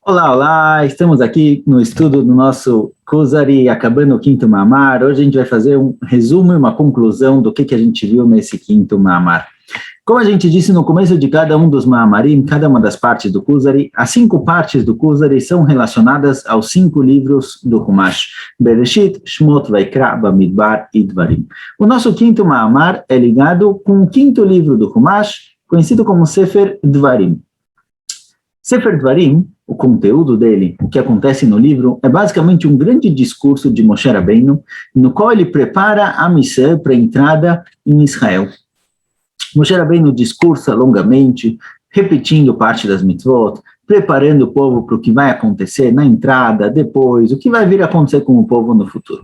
Olá, olá! Estamos aqui no estudo do nosso Kuzari, acabando o quinto Mamar. Hoje a gente vai fazer um resumo e uma conclusão do que a gente viu nesse quinto Mamar. Como a gente disse no começo de cada um dos Mamarim, cada uma das partes do Kuzari, as 5 partes do Kuzari são relacionadas aos 5 livros do Humash: Bereshit, Shmot, Vaikra, Bamidbar e Dvarim. O nosso quinto Mamar é ligado com o quinto livro do Humash, conhecido como Sefer Dvarim. Sefer Dvarim, o conteúdo dele, o que acontece no livro, é basicamente um grande discurso de Moshe Rabbeinu, no qual ele prepara a missão para a entrada em Israel. Moshe Rabbeinu discursa longamente, repetindo parte das mitzvot, preparando o povo para o que vai acontecer na entrada, depois, o que vai vir a acontecer com o povo no futuro.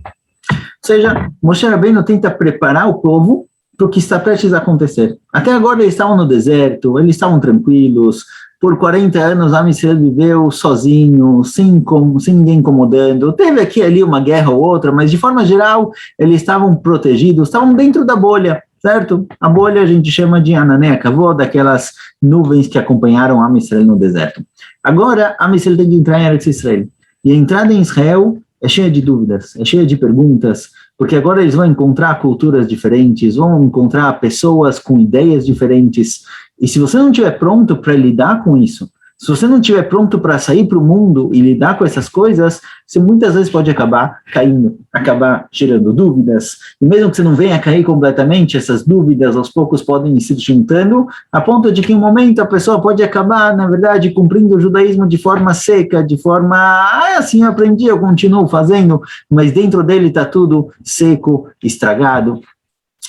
Ou seja, Moshe Rabbeinu tenta preparar o povo para o que está prestes a acontecer. Até agora eles estavam no deserto, eles estavam tranquilos. Por 40 anos, a Israel viveu sozinho, sem ninguém incomodando. Teve aqui e ali uma guerra ou outra, mas de forma geral, eles estavam protegidos, estavam dentro da bolha, certo? A bolha a gente chama de Anané Kavod, daquelas nuvens que acompanharam a Israel no deserto. Agora, a Israel tem que entrar em Eretz Israel. E a entrada em Israel é cheia de dúvidas, é cheia de perguntas, porque agora eles vão encontrar culturas diferentes, vão encontrar pessoas com ideias diferentes. E se você não estiver pronto para lidar com isso, se você não estiver pronto para sair para o mundo e lidar com essas coisas, você muitas vezes pode acabar caindo, acabar gerando dúvidas. E mesmo que você não venha a cair completamente, essas dúvidas aos poucos podem ir se juntando, a ponto de que em um momento a pessoa pode acabar, na verdade, cumprindo o judaísmo de forma seca, de forma, assim eu aprendi, eu continuo fazendo, mas dentro dele está tudo seco, estragado.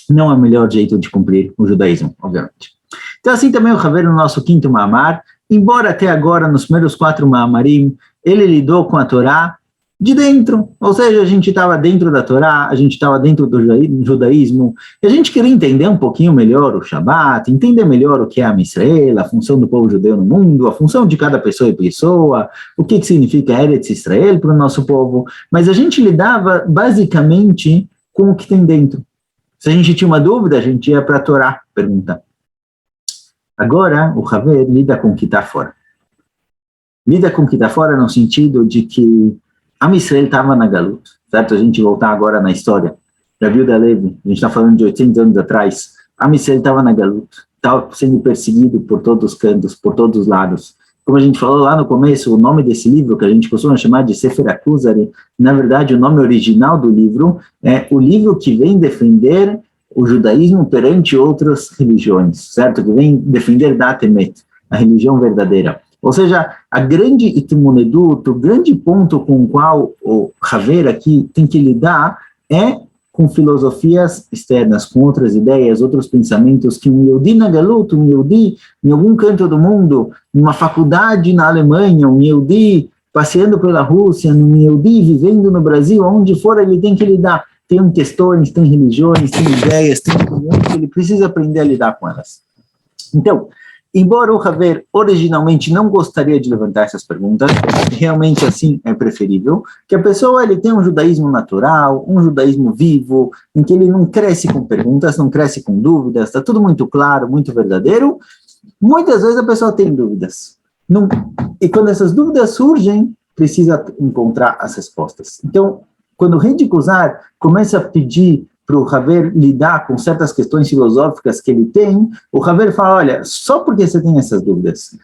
Não é o melhor jeito de cumprir o judaísmo, obviamente. Então assim também o Haver no nosso quinto Mamar, embora até agora nos primeiros 4 Mamarim, ele lidou com a Torá de dentro, ou seja, a gente estava dentro da Torá, a gente estava dentro do judaísmo, e a gente queria entender um pouquinho melhor o Shabat, entender melhor o que é a Israel, a função do povo judeu no mundo, a função de cada pessoa e pessoa, o que significa Eretz Israel para o nosso povo, mas a gente lidava basicamente com o que tem dentro. Se a gente tinha uma dúvida, a gente ia para a Torá perguntar. Agora, o Haver lida com o que está fora. Lida com o que está fora no sentido de que a Israel estava na Galut, certo? A gente voltar agora na história. Rav Yehuda Levi, a gente está falando de 800 anos atrás. A Israel estava na Galut, estava sendo perseguido por todos os cantos, por todos os lados. Como a gente falou lá no começo, o nome desse livro, que a gente costuma chamar de Sefer Kuzari, na verdade, o nome original do livro é o livro que vem defender o judaísmo perante outras religiões, certo? Que vem defender Dat Emet, a religião verdadeira. Ou seja, a grande itmunedut, o grande ponto com o qual o Haver aqui tem que lidar é com filosofias externas, com outras ideias, outros pensamentos, que um Yehudi na Galut, um Yehudi em algum canto do mundo, numa faculdade na Alemanha, um Yehudi passeando pela Rússia, um Yehudi vivendo no Brasil, onde for ele tem que lidar. Tem questões, tem religiões, tem ideias, tem opiniões que ele precisa aprender a lidar com elas. Então, embora o Haver originalmente não gostaria de levantar essas perguntas, realmente assim é preferível, que a pessoa ele tenha um judaísmo natural, um judaísmo vivo, em que ele não cresce com perguntas, não cresce com dúvidas, está tudo muito claro, muito verdadeiro. Muitas vezes a pessoa tem dúvidas. E quando essas dúvidas surgem, precisa encontrar as respostas. Então, quando o Rei de Kuzar começa a pedir para o Haver lidar com certas questões filosóficas que ele tem, o Haver fala, olha, só porque você tem essas dúvidas,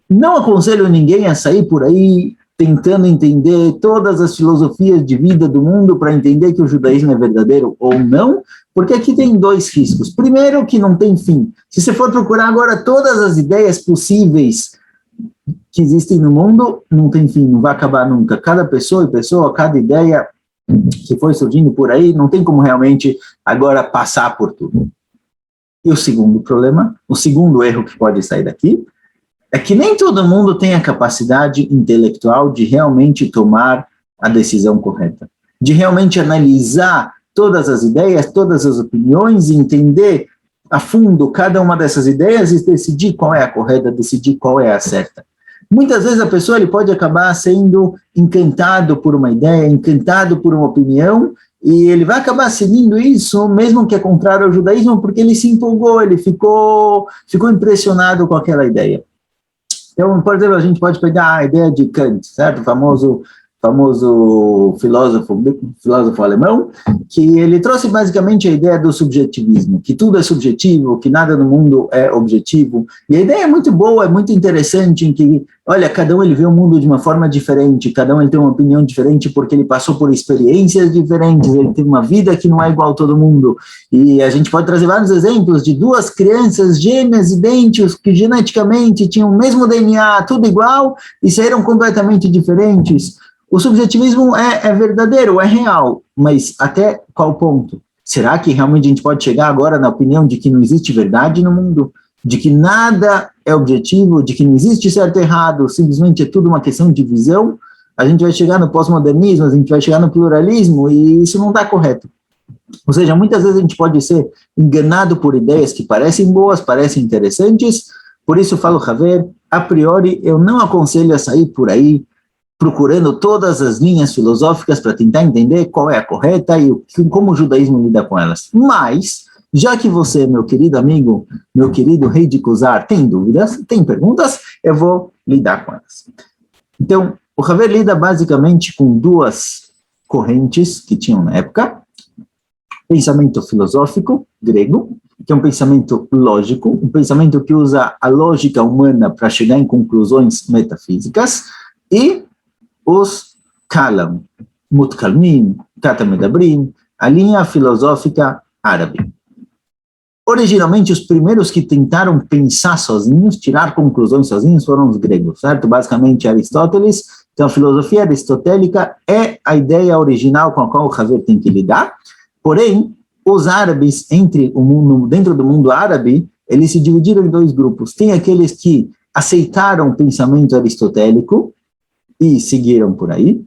não aconselho ninguém a sair por aí tentando entender todas as filosofias de vida do mundo para entender que o judaísmo é verdadeiro ou não, porque aqui tem 2 riscos. Primeiro, que não tem fim. Se você for procurar agora todas as ideias possíveis que existem no mundo, não tem fim, não vai acabar nunca. Cada pessoa e pessoa, cada ideia que foi surgindo por aí, não tem como realmente agora passar por tudo. E o segundo problema, o segundo erro que pode sair daqui, é que nem todo mundo tem a capacidade intelectual de realmente tomar a decisão correta, de realmente analisar todas as ideias, todas as opiniões, e entender a fundo cada uma dessas ideias e decidir qual é a correta, decidir qual é a certa. Muitas vezes a pessoa ele pode acabar sendo encantado por uma ideia, encantado por uma opinião, e ele vai acabar seguindo isso, mesmo que é contrário ao judaísmo, porque ele se empolgou, ele ficou impressionado com aquela ideia. Então, por exemplo, a gente pode pegar a ideia de Kant, certo? O famoso filósofo alemão, que ele trouxe basicamente a ideia do subjetivismo, que tudo é subjetivo, que nada no mundo é objetivo. E a ideia é muito boa, é muito interessante, em que, olha, cada um ele vê o mundo de uma forma diferente, cada um ele tem uma opinião diferente porque ele passou por experiências diferentes, ele tem uma vida que não é igual a todo mundo. E a gente pode trazer vários exemplos de duas crianças gêmeas, idênticas, que geneticamente tinham o mesmo DNA, tudo igual, e saíram completamente diferentes. O subjetivismo é verdadeiro, é real, mas até qual ponto? Será que realmente a gente pode chegar agora na opinião de que não existe verdade no mundo? De que nada é objetivo, de que não existe certo e errado, simplesmente é tudo uma questão de visão? A gente vai chegar no pós-modernismo, a gente vai chegar no pluralismo, e isso não está correto. Ou seja, muitas vezes a gente pode ser enganado por ideias que parecem boas, parecem interessantes, por isso eu falo, Javier, a priori eu não aconselho a sair por aí procurando todas as linhas filosóficas para tentar entender qual é a correta e como o judaísmo lida com elas. Mas, já que você, meu querido amigo, meu querido rei de Kuzar, tem dúvidas, tem perguntas, eu vou lidar com elas. Então, o Javier lida basicamente com duas correntes que tinham na época: pensamento filosófico grego, que é um pensamento lógico, um pensamento que usa a lógica humana para chegar em conclusões metafísicas, e os Kalam, Mutkalmin, Katamedabrim, a linha filosófica árabe. Originalmente, os primeiros que tentaram pensar sozinhos, tirar conclusões sozinhos, foram os gregos, certo? Basicamente, Aristóteles. Então, a filosofia aristotélica é a ideia original com a qual o Javier tem que lidar. Porém, os árabes, dentro do mundo árabe, eles se dividiram em dois grupos. Tem aqueles que aceitaram o pensamento aristotélico e seguiram por aí,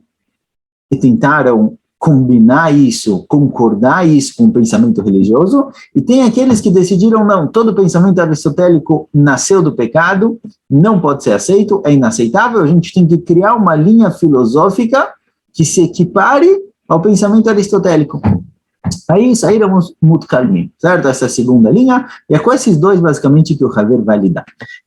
e tentaram combinar isso, concordar isso com o pensamento religioso, e tem aqueles que decidiram, não, todo pensamento aristotélico nasceu do pecado, não pode ser aceito, é inaceitável, a gente tem que criar uma linha filosófica que se equipare ao pensamento aristotélico. Aí saíram os Mutkalmin, certo? Essa é a segunda linha, e é com esses dois, basicamente, que o Javier vai lidar.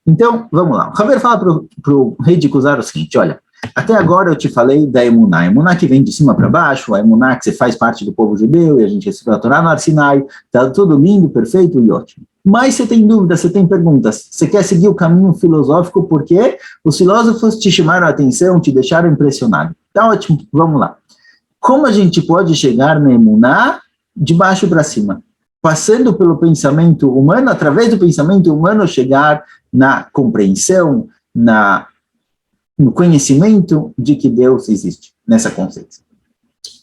Então, vamos lá. O Javier fala para o rei de Kuzar o seguinte: olha, até agora eu te falei da Emuná. A Emuná que vem de cima para baixo, a Emuná que você faz parte do povo judeu, e a gente recebeu a Torá no Ar Sinai, tá tudo lindo, perfeito e ótimo. Mas você tem dúvidas, você tem perguntas, você quer seguir o caminho filosófico porque os filósofos te chamaram a atenção, te deixaram impressionado. Tá ótimo, vamos lá. Como a gente pode chegar na Emuná de baixo para cima? Passando pelo pensamento humano, através do pensamento humano, chegar na compreensão, no conhecimento de que Deus existe, nessa consciência.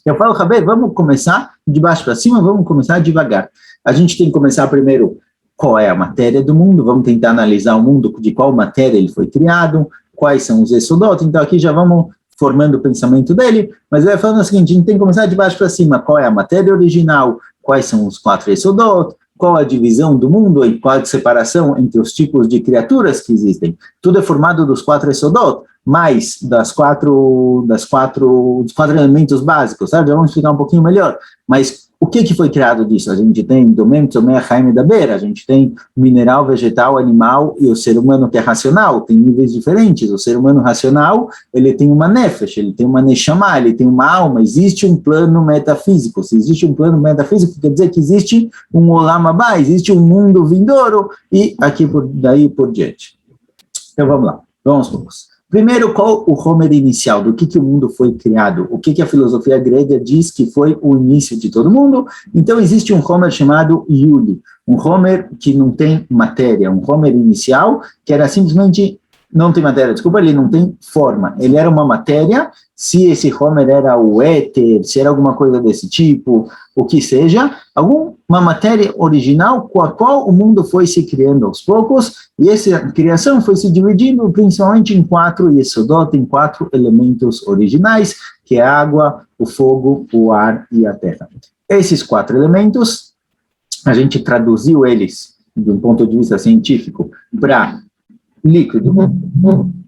Eu falo, Javier, vamos começar de baixo para cima, vamos começar devagar. A gente tem que começar primeiro, qual é a matéria do mundo, vamos tentar analisar o mundo, de qual matéria ele foi criado, quais são os Esodot, então aqui já vamos formando o pensamento dele, mas ele vai falando o seguinte: a gente tem que começar de baixo para cima, qual é a matéria original, quais são os 4 Esodot, qual a divisão do mundo e qual a separação entre os tipos de criaturas que existem. Tudo é formado dos 4 Esodot, mais dos quatro elementos básicos, sabe? Já vamos explicar um pouquinho melhor. Mas o que foi criado disso? A gente tem Domem, Tzomeh, Chaim e Daber, a gente tem mineral, vegetal, animal e o ser humano que é racional, tem níveis diferentes. O ser humano racional, ele tem uma nefesh, ele tem uma neshama, ele tem uma alma, existe um plano metafísico. Se existe um plano metafísico, quer dizer que existe um olam haba, existe um mundo vindouro, e aqui daí por diante. Então vamos lá, vamos poucos. Primeiro, qual o Homer inicial, do que o mundo foi criado, o que a filosofia grega diz que foi o início de todo mundo. Então existe um Homer chamado Yuli, um Homer que não tem matéria, um Homer inicial que era simplesmente, não tem matéria, desculpa, ele não tem forma, ele era uma matéria, se esse Homer era o éter, se era alguma coisa desse tipo, o que seja, uma matéria original com a qual o mundo foi se criando aos poucos, e essa criação foi se dividindo principalmente em 4 Yesodot, em 4 elementos originais, que é a água, o fogo, o ar e a terra. Esses 4 elementos, a gente traduziu eles, de um ponto de vista científico, para líquido,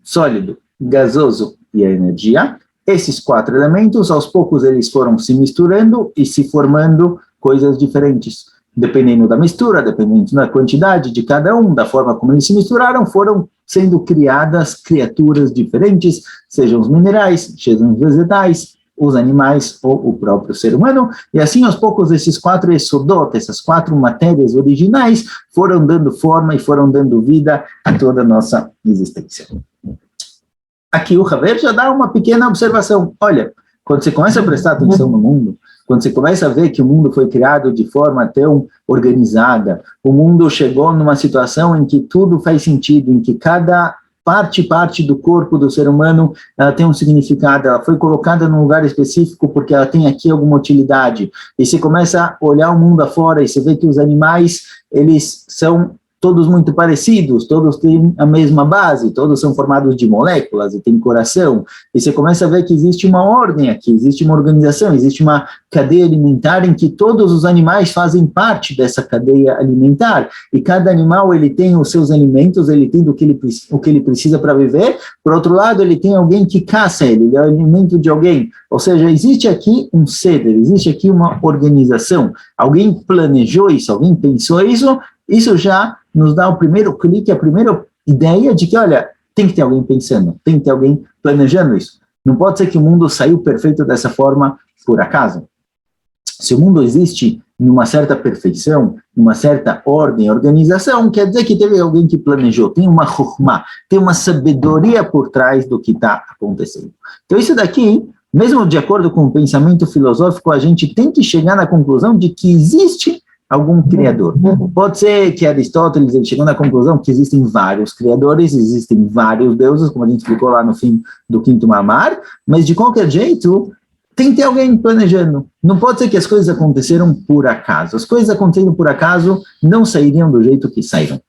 sólido, gasoso e a energia. Esses 4 elementos, aos poucos, eles foram se misturando e se formando coisas diferentes. Dependendo da mistura, dependendo da quantidade de cada um, da forma como eles se misturaram, foram sendo criadas criaturas diferentes, sejam os minerais, sejam os vegetais, os animais ou o próprio ser humano, e assim aos poucos esses 4 esodot, essas 4 matérias originais, foram dando forma e foram dando vida a toda a nossa existência. Aqui o Haver já dá uma pequena observação. Olha, quando você começa a prestar atenção no mundo, quando você começa a ver que o mundo foi criado de forma tão organizada, o mundo chegou numa situação em que tudo faz sentido, em que cada parte do corpo do ser humano, ela tem um significado, ela foi colocada num lugar específico porque ela tem aqui alguma utilidade. E você começa a olhar o mundo afora e você vê que os animais, eles são todos muito parecidos, todos têm a mesma base, todos são formados de moléculas e tem coração, e você começa a ver que existe uma ordem aqui, existe uma organização, existe uma cadeia alimentar em que todos os animais fazem parte dessa cadeia alimentar, e cada animal ele tem os seus alimentos, ele tem o que ele precisa para viver, por outro lado ele tem alguém que caça ele é o alimento de alguém, ou seja, existe aqui um ceder, existe aqui uma organização, alguém planejou isso, alguém pensou isso, isso já nos dá o primeiro clique, a primeira ideia de que, olha, tem que ter alguém pensando, tem que ter alguém planejando isso. Não pode ser que o mundo saiu perfeito dessa forma por acaso. Se o mundo existe numa certa perfeição, numa certa ordem, organização, quer dizer que teve alguém que planejou, tem uma chokhmah, tem uma sabedoria por trás do que está acontecendo. Então isso daqui, mesmo de acordo com o pensamento filosófico, a gente tem que chegar na conclusão de que existe algum criador. Pode ser que Aristóteles ele chegou na conclusão que existem vários criadores, existem vários deuses, como a gente explicou lá no fim do quinto Mamar, mas de qualquer jeito, tem que ter alguém planejando. Não pode ser que as coisas aconteceram por acaso. As coisas acontecendo por acaso não sairiam do jeito que saíram.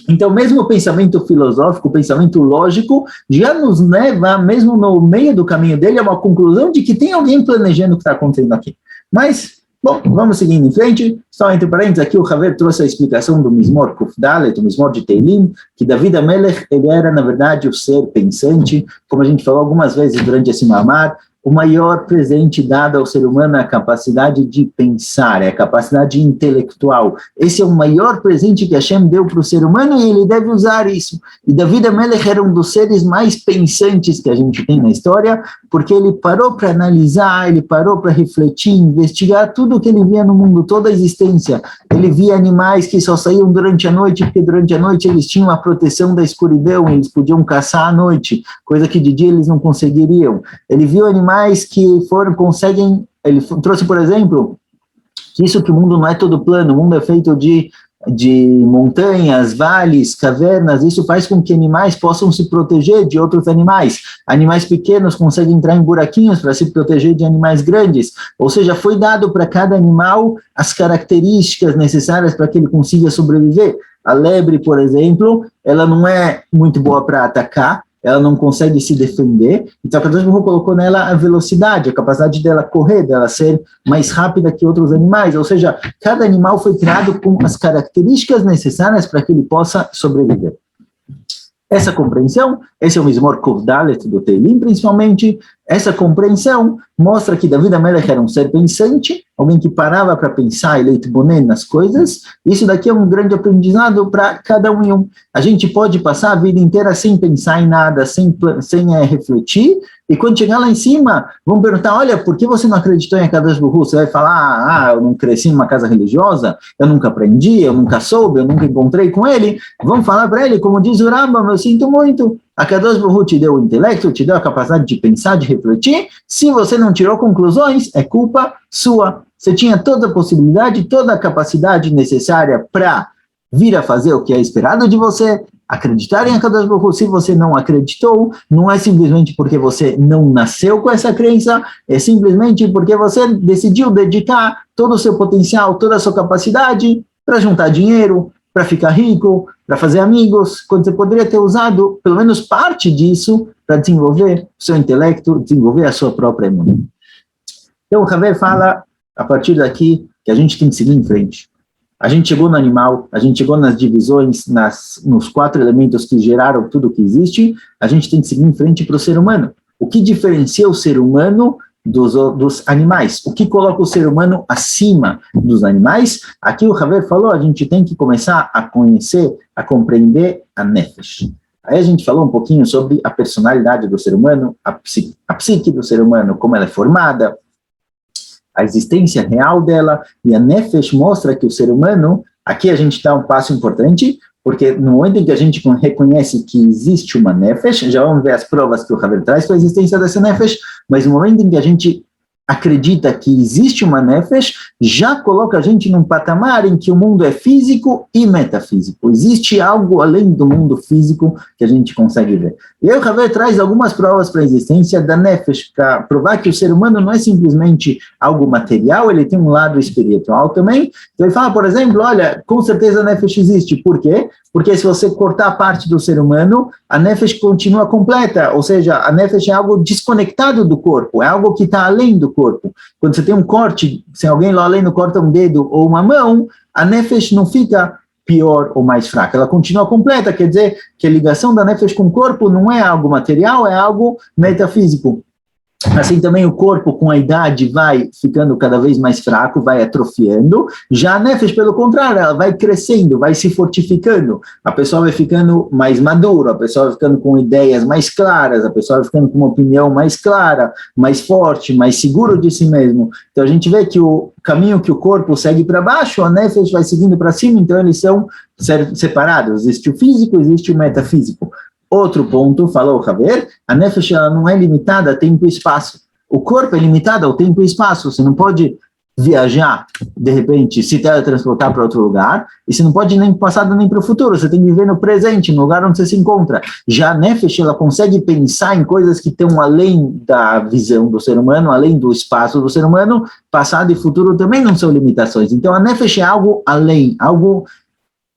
Então, mesmo o pensamento filosófico, o pensamento lógico, já nos leva, mesmo no meio do caminho dele, a uma conclusão de que tem alguém planejando o que está acontecendo aqui. Mas bom, vamos seguindo em frente. Só entre parênteses, aqui o Haver trouxe a explicação do Mizmor Kuf Dalet, o Mizmor de Teilim, que David HaMelech, ele era, na verdade, o ser pensante, como a gente falou algumas vezes durante esse mamar, o maior presente dado ao ser humano é a capacidade de pensar, é a capacidade intelectual. Esse é o maior presente que Hashem deu para o ser humano e ele deve usar isso. E David HaMelech era um dos seres mais pensantes que a gente tem na história, porque ele parou para analisar, ele parou para refletir, investigar tudo o que ele via no mundo, toda a existência. Ele via animais que só saíam durante a noite, porque durante a noite eles tinham a proteção da escuridão, eles podiam caçar à noite, coisa que de dia eles não conseguiriam. Ele viu animais que conseguem, ele trouxe, por exemplo, que isso que o mundo não é todo plano, o mundo é feito de montanhas, vales, cavernas, isso faz com que animais possam se proteger de outros animais. Animais pequenos conseguem entrar em buraquinhos para se proteger de animais grandes, ou seja, foi dado para cada animal as características necessárias para que ele consiga sobreviver. A lebre, por exemplo, ela não é muito boa para atacar, ela não consegue se defender, então a Kadosh Baruch Hu colocou nela a velocidade, a capacidade dela correr, dela ser mais rápida que outros animais, ou seja, cada animal foi criado com as características necessárias para que ele possa sobreviver. Essa compreensão, esse é o Mizmor Kuf Dalet do Teilim, principalmente, essa compreensão mostra que David HaMelech era um ser pensante, alguém que parava para pensar e leitbonen nas coisas. Isso daqui é um grande aprendizado para cada um e um. A gente pode passar a vida inteira sem pensar em nada, sem refletir, e quando chegar lá em cima, vão perguntar, olha, por que você não acreditou em Akadosh Baruch Hu? Você vai falar, eu não cresci numa casa religiosa, eu nunca aprendi, eu nunca soube, eu nunca encontrei com ele. Vão falar para ele, como diz o Rambam, eu sinto muito, Akadosh Baruch Hu te deu o intelecto, te deu a capacidade de pensar, de refletir, se você não tirou conclusões, é culpa sua. Você tinha toda a possibilidade, toda a capacidade necessária para vir a fazer o que é esperado de você, acreditar em Akadosh Baruch Hu. Se você não acreditou, não é simplesmente porque você não nasceu com essa crença, é simplesmente porque você decidiu dedicar todo o seu potencial, toda a sua capacidade para juntar dinheiro, para ficar rico, para fazer amigos, quando você poderia ter usado pelo menos parte disso para desenvolver o seu intelecto, desenvolver a sua própria emuná. Então o Haver fala, a partir daqui, que a gente tem que seguir em frente. A gente chegou no animal, a gente chegou nas divisões, nos 4 elementos que geraram tudo que existe, a gente tem que seguir em frente para o ser humano. O que diferencia o ser humano dos animais? O que coloca o ser humano acima dos animais? Aqui o Haver falou, a gente tem que começar a conhecer, a compreender a Nefesh. Aí a gente falou um pouquinho sobre a personalidade do ser humano, a psique do ser humano, como ela é formada, a existência real dela, e a Nefesh mostra que o ser humano, aqui a gente dá um passo importante, porque no momento em que a gente reconhece que existe uma Nefesh, já vamos ver as provas que o Haver traz para a existência dessa Nefesh, mas no momento em que a gente acredita que existe uma Nefesh, já coloca a gente num patamar em que o mundo é físico e metafísico. Existe algo além do mundo físico que a gente consegue ver. E aí o Haver traz algumas provas para a existência da Nefesh, para provar que o ser humano não é simplesmente algo material, ele tem um lado espiritual também. Então ele fala, por exemplo, olha, com certeza a Nefesh existe. Por quê? Porque se você cortar parte do ser humano, a Nefesh continua completa, ou seja, a Nefesh é algo desconectado do corpo, é algo que está além do corpo. Quando você tem um corte, se alguém lá além corta um dedo ou uma mão, a Nefesh não fica pior ou mais fraca, ela continua completa, quer dizer que a ligação da Nefesh com o corpo não é algo material, é algo metafísico. Assim também o corpo com a idade vai ficando cada vez mais fraco, vai atrofiando, já a Nefesh pelo contrário, ela vai crescendo, vai se fortificando, a pessoa vai ficando mais madura, a pessoa vai ficando com ideias mais claras, a pessoa vai ficando com uma opinião mais clara, mais forte, mais seguro de si mesmo. Então a gente vê que o caminho que o corpo segue para baixo, a Nefesh vai seguindo para cima, então eles são separados, existe o físico, existe o metafísico. Outro ponto, falou o Haver, a Nefesh ela não é limitada a tempo e espaço. O corpo é limitado ao tempo e espaço. Você não pode viajar, de repente, se teletransportar para outro lugar, e você não pode nem para o passado nem para o futuro. Você tem que viver no presente, no lugar onde você se encontra. Já a Nefesh, ela consegue pensar em coisas que estão além da visão do ser humano, além do espaço do ser humano. Passado e futuro também não são limitações. Então, a Nefesh é algo além, algo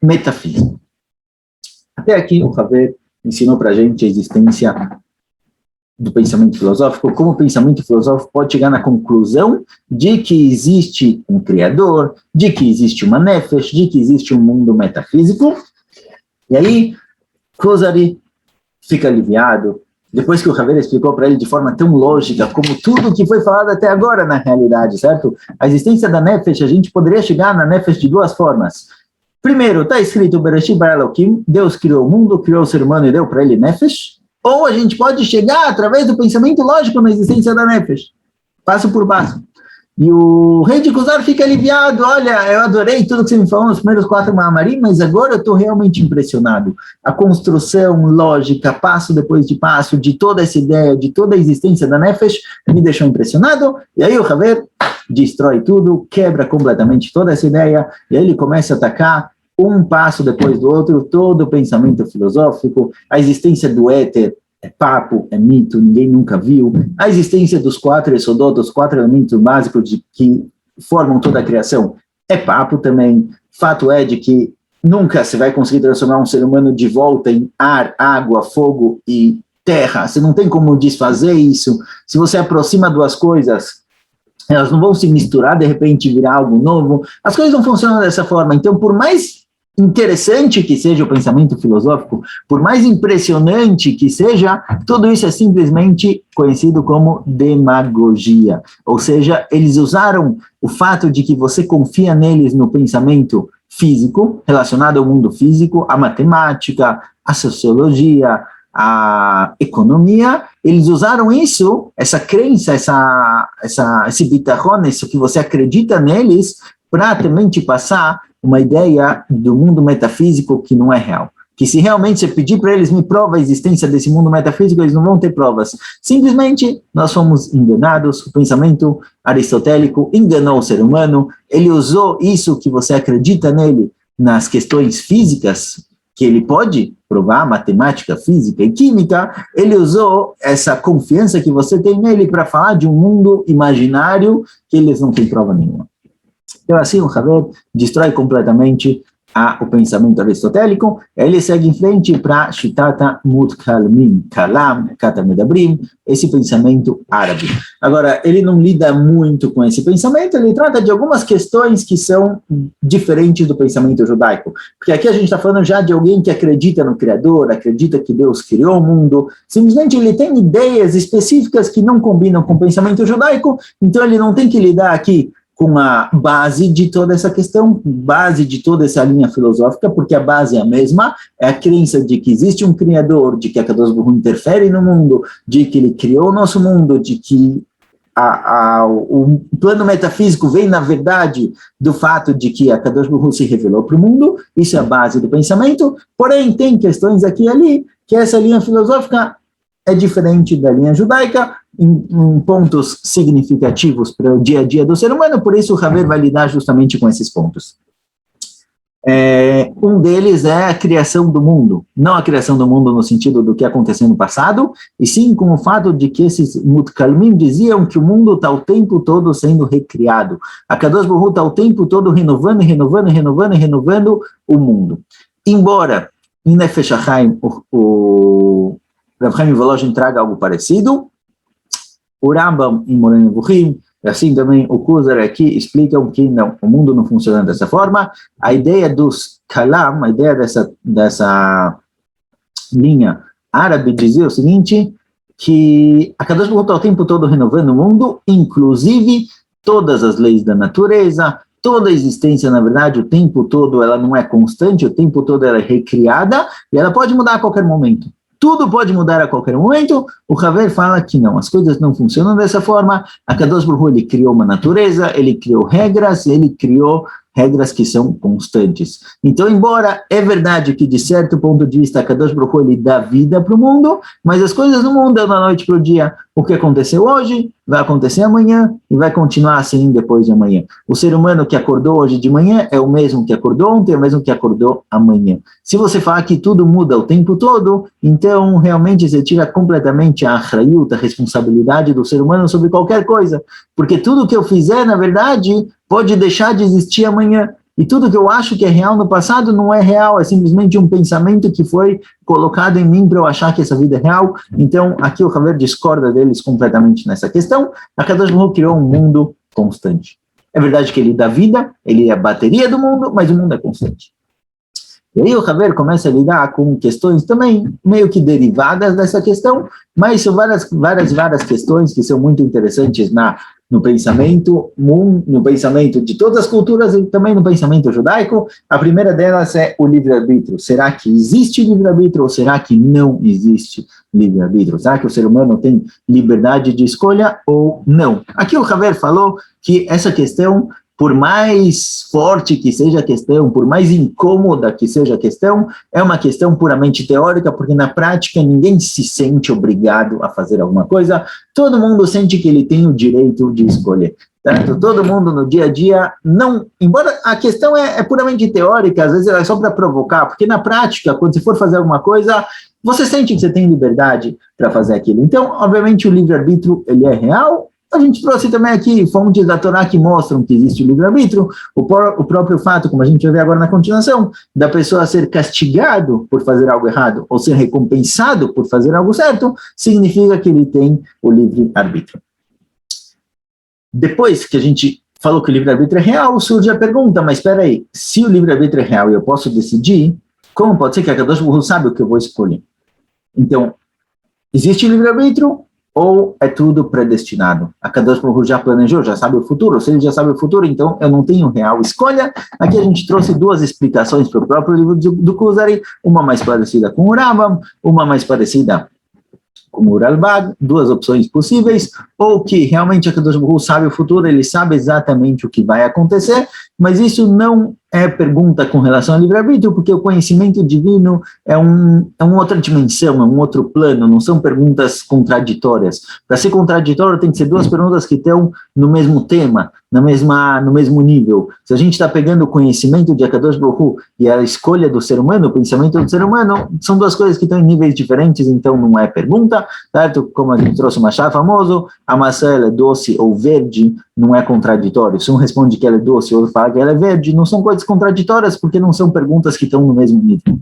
metafísico. Até aqui, o Haver ensinou para a gente a existência do pensamento filosófico, como o pensamento filosófico pode chegar na conclusão de que existe um Criador, de que existe uma Nefesh, de que existe um mundo metafísico. E aí, Kuzari fica aliviado, depois que o Haver explicou para ele de forma tão lógica, como tudo que foi falado até agora na realidade, certo? A existência da Nefesh, a gente poderia chegar na Nefesh de duas formas. Primeiro, está escrito Bereshit bara Elokim, Deus criou o mundo, criou o ser humano e deu para ele Nefesh. Ou a gente pode chegar através do pensamento lógico na existência da Nefesh, passo por passo. E o rei de Kuzar fica aliviado, olha, eu adorei tudo que você me falou nos primeiros 4 Maamarim, mas agora eu estou realmente impressionado. A construção lógica, passo depois de passo, de toda essa ideia, de toda a existência da Nefesh, me deixou impressionado. E aí o Haver destrói tudo, quebra completamente toda essa ideia, e aí ele começa a atacar um passo depois do outro, todo o pensamento filosófico, a existência do éter é papo, é mito, ninguém nunca viu, a existência dos 4 Esodot, os 4 elementos básicos que formam toda a criação, é papo também. Fato é de que nunca você vai conseguir transformar um ser humano de volta em ar, água, fogo e terra, você não tem como desfazer isso. Se você aproxima duas coisas, elas não vão se misturar, de repente virar algo novo, as coisas não funcionam dessa forma. Então, por mais interessante que seja o pensamento filosófico, por mais impressionante que seja, tudo isso é simplesmente conhecido como demagogia. Ou seja, eles usaram o fato de que você confia neles no pensamento físico, relacionado ao mundo físico, a matemática, a sociologia, a economia, eles usaram isso, essa crença, esse bitachon, isso que você acredita neles, para também te passar uma ideia do mundo metafísico que não é real. Que se realmente você pedir para eles, me prova a existência desse mundo metafísico, eles não vão ter provas. Simplesmente, nós fomos enganados, o pensamento aristotélico enganou o ser humano, ele usou isso que você acredita nele nas questões físicas, que ele pode provar, matemática, física e química, ele usou essa confiança que você tem nele para falar de um mundo imaginário que eles não têm prova nenhuma. Então assim o Haver destrói completamente o pensamento aristotélico, ele segue em frente para Shitata Mutkalmin, Kalam, Katamedabrim, esse pensamento árabe. Agora, ele não lida muito com esse pensamento, ele trata de algumas questões que são diferentes do pensamento judaico, porque aqui a gente está falando já de alguém que acredita no Criador, acredita que Deus criou o mundo, simplesmente ele tem ideias específicas que não combinam com o pensamento judaico, então ele não tem que lidar aqui com a base de toda essa questão, base de toda essa linha filosófica, porque a base é a mesma, é a crença de que existe um Criador, de que a Kadosh Baruch Hu interfere no mundo, de que ele criou o nosso mundo, de que o plano metafísico vem, na verdade, do fato de que a Kadosh Baruch Hu se revelou para o mundo, isso é a base do pensamento, porém tem questões aqui e ali, que essa linha filosófica é diferente da linha judaica, em pontos significativos para o dia a dia do ser humano, por isso o Haver vai lidar justamente com esses pontos. Um deles é a criação do mundo, não a criação do mundo no sentido do que aconteceu no passado, e sim com o fato de que esses Mutkalmim diziam que o mundo está o tempo todo sendo recriado. A Kadosh Baruch Hu está o tempo todo renovando o mundo. Embora em Nefesh HaChaim o Rav Chaim Volozhin traga algo parecido, o Rambam em Moreh Nevuchim, e assim também o Kuzari aqui explicam que não, o mundo não funciona dessa forma. A ideia dos Kalam, a ideia dessa linha árabe dizia o seguinte, que a Kadosh Baruch Hu está o tempo todo renovando o mundo, inclusive todas as leis da natureza, toda a existência, na verdade, o tempo todo ela não é constante, o tempo todo ela é recriada, e ela pode mudar a qualquer momento. Tudo pode mudar a qualquer momento. O Haver fala que não, as coisas não funcionam dessa forma. A Kadosh Baruch Hu, ele criou uma natureza, ele criou regras que são constantes. Então, embora é verdade que, de certo ponto de vista, a Kadosh Baruch Hu, ele dá vida para o mundo, mas as coisas não mudam da noite para o dia. O que aconteceu hoje vai acontecer amanhã e vai continuar assim depois de amanhã. O ser humano que acordou hoje de manhã é o mesmo que acordou ontem, é o mesmo que acordou amanhã. Se você falar que tudo muda o tempo todo, então realmente você tira completamente a achrayut, a responsabilidade do ser humano sobre qualquer coisa, porque tudo que eu fizer, na verdade, pode deixar de existir amanhã. E tudo que eu acho que é real no passado não é real, é simplesmente um pensamento que foi colocado em mim para eu achar que essa vida é real. Então, aqui o Haver discorda deles completamente nessa questão. A Kadosh Baruch Hu criou um mundo constante. É verdade que ele dá vida, ele é a bateria do mundo, mas o mundo é constante. E aí o Haver começa a lidar com questões também meio que derivadas dessa questão, mas são várias questões que são muito interessantes no pensamento de todas as culturas e também no pensamento judaico. A primeira delas é o livre-arbítrio. Será que existe livre-arbítrio ou será que não existe livre-arbítrio? Será que o ser humano tem liberdade de escolha ou não? Aqui o Haver falou que essa questão, por mais forte que seja a questão, por mais incômoda que seja a questão, é uma questão puramente teórica, porque na prática ninguém se sente obrigado a fazer alguma coisa, todo mundo sente que ele tem o direito de escolher. Certo? Todo mundo no dia a dia, não, embora a questão é puramente teórica, às vezes ela é só para provocar, porque na prática, quando você for fazer alguma coisa, você sente que você tem liberdade para fazer aquilo. Então, obviamente, o livre-arbítrio ele é real. A gente trouxe também aqui fontes da Torá que mostram que existe o livre-arbítrio, o próprio fato, como a gente vai ver agora na continuação, da pessoa ser castigado por fazer algo errado ou ser recompensado por fazer algo certo, significa que ele tem o livre-arbítrio. Depois que a gente falou que o livre-arbítrio é real, surge a pergunta, mas espera aí, se o livre-arbítrio é real e eu posso decidir, como pode ser que a Kadosh Baruch Hu sabe o que eu vou escolher? Então, existe o livre-arbítrio? Ou é tudo predestinado? A Kadosh Baruch Hu já planejou, já sabe o futuro. Se ele já sabe o futuro, então eu não tenho real escolha. Aqui a gente trouxe duas explicações para o próprio livro do Kuzari, uma mais parecida com o Rambam, uma mais parecida com o Ralbag, duas opções possíveis, ou que realmente a Kadosh Baruch Hu sabe o futuro, ele sabe exatamente o que vai acontecer, mas isso não é pergunta com relação ao livre-arbítrio, porque o conhecimento divino é uma outra dimensão, é um outro plano, não são perguntas contraditórias. Para ser contraditório, tem que ser duas perguntas que estão no mesmo tema, no mesmo nível. Se a gente está pegando o conhecimento de Akadosh Baruch Hu e a escolha do ser humano, o pensamento do ser humano, são duas coisas que estão em níveis diferentes, então não é pergunta, certo? Como a gente trouxe o Machá famoso, a maçã ela é doce ou verde, não é contraditório. Se um responde que ela é doce ou fala que ela é verde, não são coisas contraditórias, porque não são perguntas que estão no mesmo nível.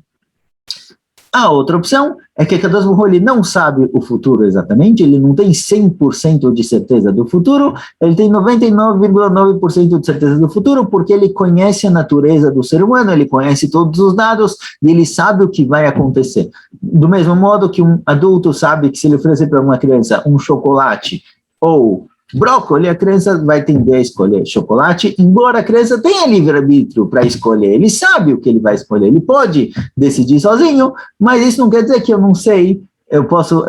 A outra opção é que a Kadosh Baruch Hu, ele não sabe o futuro exatamente, ele não tem 100% de certeza do futuro, ele tem 99,9% de certeza do futuro, porque ele conhece a natureza do ser humano, ele conhece todos os dados e ele sabe o que vai acontecer. Do mesmo modo que um adulto sabe que se ele oferecer para uma criança um chocolate ou brócolis, a criança vai tender a escolher chocolate, embora a criança tenha livre-arbítrio para escolher. Ele sabe o que ele vai escolher, ele pode decidir sozinho, mas isso não quer dizer que eu não sei. Eu posso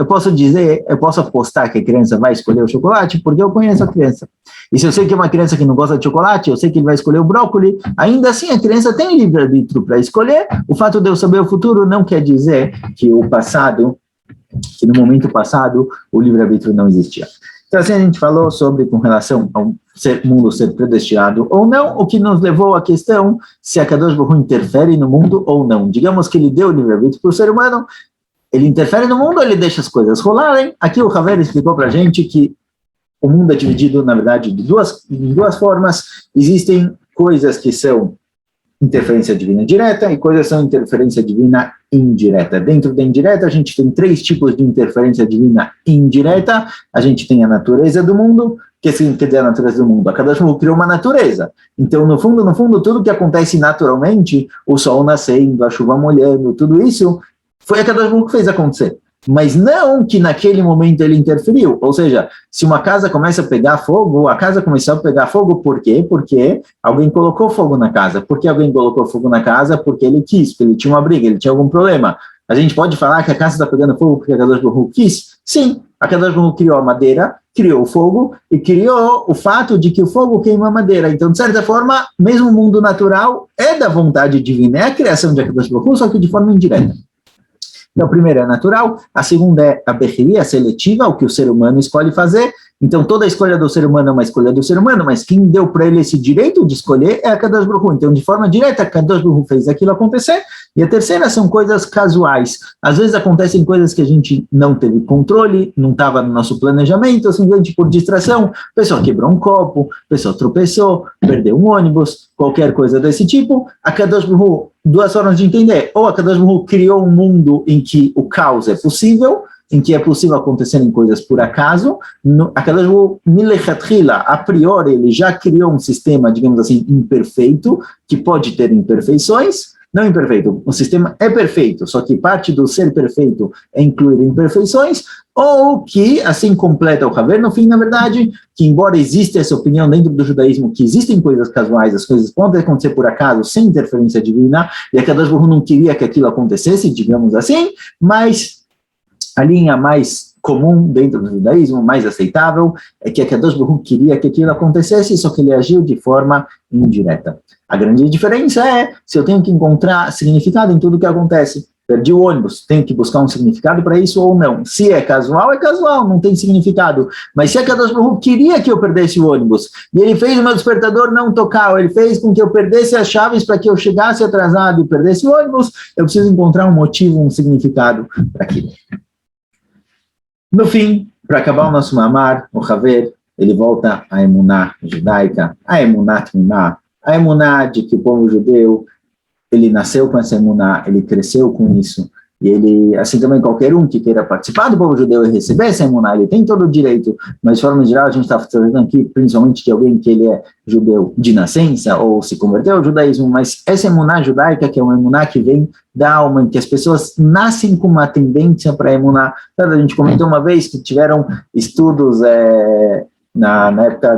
apostar que a criança vai escolher o chocolate, porque eu conheço a criança. E se eu sei que é uma criança que não gosta de chocolate, eu sei que ele vai escolher o brócolis, ainda assim a criança tem livre-arbítrio para escolher. O fato de eu saber o futuro não quer dizer que que no momento passado o livre-arbítrio não existia. Então, assim, a gente falou sobre, com relação ao mundo ser predestinado ou não, o que nos levou à questão se a Kadosh Baruch Hu interfere no mundo ou não. Digamos que ele deu o livre-arbítrio para o ser humano, ele interfere no mundo ou ele deixa as coisas rolarem? Aqui o Haver explicou para a gente que o mundo é dividido, na verdade, de duas formas. Existem coisas que são interferência divina direta e coisas que são interferência divina indireta. Dentro da indireta, a gente tem 3 tipos de interferência divina indireta. A gente tem a natureza do mundo. O que quer dizer a natureza do mundo? A Kadosh Baruch Hu criou uma natureza. Então, no fundo, tudo que acontece naturalmente, o sol nascendo, a chuva molhando, tudo isso, foi a Kadosh Baruch Hu que fez acontecer. Mas não que naquele momento ele interferiu. Ou seja, se uma casa começa a pegar fogo, a casa começou a pegar fogo por quê? Porque alguém colocou fogo na casa. Por que alguém colocou fogo na casa? Porque ele quis, porque ele tinha uma briga, ele tinha algum problema. A gente pode falar que a casa está pegando fogo porque a Kadosh Baruch Hu quis? Sim, a Kadosh Baruch Hu criou a madeira, criou o fogo e criou o fato de que o fogo queima a madeira. Então, de certa forma, mesmo o mundo natural é da vontade divina, é a criação de Kadosh Baruch Hu, só que de forma indireta. Então, a primeira é natural, a segunda é a berreria seletiva, o que o ser humano escolhe fazer. Então, toda a escolha do ser humano é uma escolha do ser humano, mas quem deu para ele esse direito de escolher é a Kadosh Baruch Hu. Então, de forma direta, a Kadosh Baruch Hu fez aquilo acontecer. E a terceira são coisas casuais. Às vezes acontecem coisas que a gente não teve controle, não estava no nosso planejamento, simplesmente por distração. A pessoa quebrou um copo, a pessoa tropeçou, perdeu um ônibus, qualquer coisa desse tipo. A Kadosh Baruch Hu, 2 formas de entender. Ou a Kadosh Baruch Hu criou um mundo em que o caos é possível, em que é possível acontecerem coisas por acaso. A Kadosh Baruch Hu, milechatchila, a priori, ele já criou um sistema, digamos assim, imperfeito, que pode ter imperfeições. Não imperfeito, o sistema é perfeito, só que parte do ser perfeito é incluir imperfeições, ou que, assim completa o Haver, no fim, na verdade, que embora exista essa opinião dentro do judaísmo, que existem coisas casuais, as coisas podem acontecer por acaso, sem interferência divina, e a Kadosh Baruch Hu não queria que aquilo acontecesse, digamos assim, mas a linha mais comum dentro do judaísmo, mais aceitável, é que a Kadosh Baruch Hu queria que aquilo acontecesse, só que ele agiu de forma indireta. A grande diferença é se eu tenho que encontrar significado em tudo que acontece. Perdi o ônibus, tenho que buscar um significado para isso ou não? Se é casual, não tem significado. Mas se a Kadosh Baruch Hu queria que eu perdesse o ônibus, e ele fez o meu despertador não tocar, ou ele fez com que eu perdesse as chaves para que eu chegasse atrasado e perdesse o ônibus, eu preciso encontrar um motivo, um significado para aquilo. No fim, para acabar o nosso mamar, o Haver, ele volta à emuná judaica, a emuná tmimá, a emuná de que o povo judeu, ele nasceu com essa emuná, ele cresceu com isso, e ele, assim também qualquer um que queira participar do povo judeu e receber essa emuná, ele tem todo o direito, mas de forma geral a gente está falando aqui principalmente de alguém que ele é judeu de nascença ou se converteu ao judaísmo, mas essa emuná judaica, que é uma emuná que vem da alma, em que as pessoas nascem com uma tendência para emuná. A gente comentou uma vez que tiveram estudos na época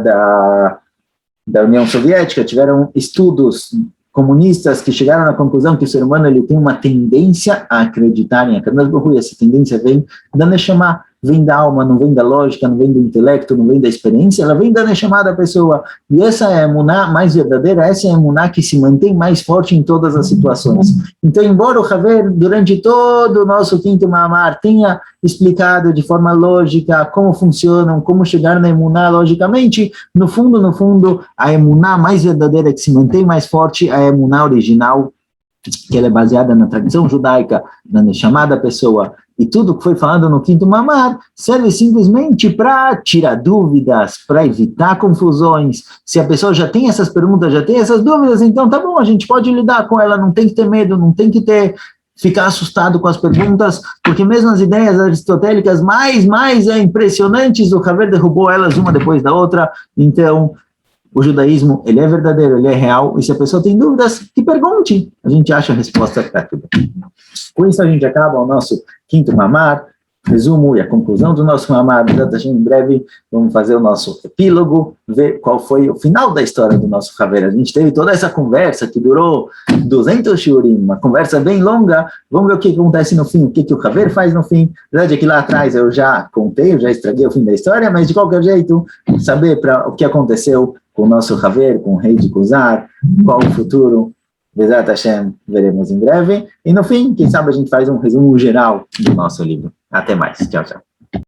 da União Soviética, tiveram estudos comunistas que chegaram à conclusão que o ser humano ele tem uma tendência a acreditar em Akadosh Baruch Hu, e essa tendência vem da Neshama, vem da alma, não vem da lógica, não vem do intelecto, não vem da experiência, ela vem da Neshama da pessoa. E essa é a emuná mais verdadeira, essa é a emuná que se mantém mais forte em todas as situações. Então, embora o Haver, durante todo o nosso quinto mamar, tenha explicado de forma lógica como funcionam, como chegar na emuná logicamente, no fundo, a emuná mais verdadeira que se mantém mais forte é a emuná original, que ela é baseada na tradição judaica, na Neshama da pessoa, e tudo que foi falado no quinto mamar serve simplesmente para tirar dúvidas, para evitar confusões. Se a pessoa já tem essas perguntas, já tem essas dúvidas, então tá bom, a gente pode lidar com ela, não tem que ter medo, não tem que ficar assustado com as perguntas, porque mesmo as ideias aristotélicas mais impressionantes, o Haver derrubou elas uma depois da outra. Então, o judaísmo, ele é verdadeiro, ele é real, e se a pessoa tem dúvidas, que pergunte, a gente acha a resposta para tudo. Com isso a gente acaba o nosso quinto mamar. resumo e a conclusão do nosso Mamar. Em breve vamos fazer o nosso epílogo, ver qual foi o final da história do nosso Haver. A gente teve toda essa conversa que durou 200 shiurim, uma conversa bem longa. Vamos ver o que acontece no fim, o que o Haver faz no fim. Na verdade é que lá atrás eu já contei, eu já estraguei o fim da história, mas de qualquer jeito, saber o que aconteceu com o nosso Haver, com o rei de Kuzar, qual o futuro. Bezat Hashem, veremos em breve. E no fim, quem sabe a gente faz um resumo geral do nosso livro. Até mais. Tchau, tchau.